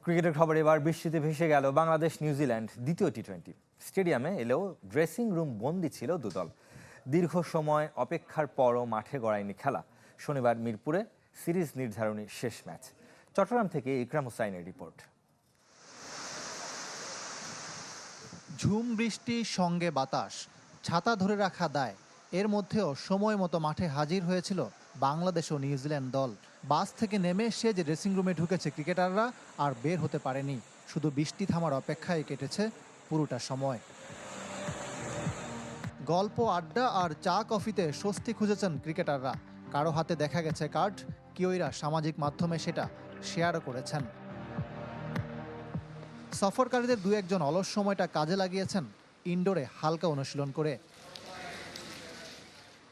ক্রিকেটের খবর এবার বৃষ্টিতে ভেসে গেল বাংলাদেশ নিউজিল্যান্ড দ্বিতীয় টি-20। স্টেডিয়ামে এলেও ড্রেসিং রুম বন্দি ছিল দুদল। দীর্ঘ সময় অপেক্ষার পরও মাঠে গড়ায়নি খেলা। শনিবার মিরপুরে সিরিজ নির্ধারণী শেষ ম্যাচ। চট্টগ্রাম থেকে ইকরাম হুসাইনের রিপোর্ট। ঝুম বৃষ্টি সঙ্গে বাতাস, ছাতা ধরে রাখা দায়। এর মধ্যেও সময় মতো মাঠে হাজির হয়েছিল বাংলাদেশ ও নিউজিল্যান্ড দল। বাস থেকে নেমে সে যে ড্রেসিং রুমে ঢুকেছে ক্রিকেটাররা আর বের হতে পারেনি। শুধু বৃষ্টি থামার অপেক্ষায় কেটেছে পুরোটা সময়। গল্প, আড্ডা আর চা কফিতে স্বস্তি খুঁজেছেন ক্রিকেটাররা। কারো হাতে দেখা গেছে কার্ড, কেউইরা সামাজিক মাধ্যমে সেটা শেয়ারও করেছেন। সফরকারীদের দু একজন অলস সময়টা কাজে লাগিয়েছেন ইনডোরে হালকা অনুশীলন করে।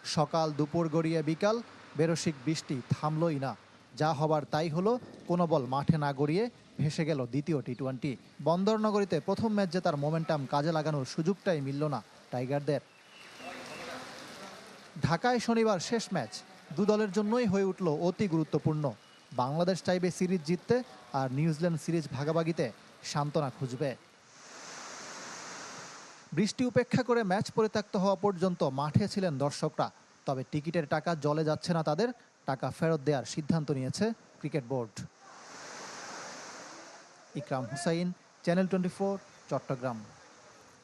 সকাল দুপুর গড়িয়ে বিকাল, বেরসিক বৃষ্টি থামলই না। যা হবার তাই হলো, কোনো বল মাঠে না গড়িয়ে ভেসে গেল দ্বিতীয় টি-20। বন্দরনগরীতে প্রথম ম্যাচ জেতার মোমেন্টাম কাজে লাগানোর সুযোগটাই মিলল না টাইগারদের। ঢাকায় শনিবার শেষ ম্যাচ দু দলের জন্যই হয়ে উঠল অতি গুরুত্বপূর্ণ। বাংলাদেশ চাইবে সিরিজ জিততে, আর নিউজিল্যান্ড সিরিজ ভাগাভাগিতে সান্ত্বনা খুঁজবে। বৃষ্টি উপেক্ষা করে ম্যাচ পরিত্যক্ত হওয়া পর্যন্ত মাঠে ছিলেন দর্শকরা। তবে টিকিটের টাকা জলে যাচ্ছে না তাদের, টাকা ফেরত দেওয়ার সিদ্ধান্ত নিয়েছে ক্রিকেট বোর্ড। ইকরাম হুসাইন, চ্যানেল 24, চট্টগ্রাম।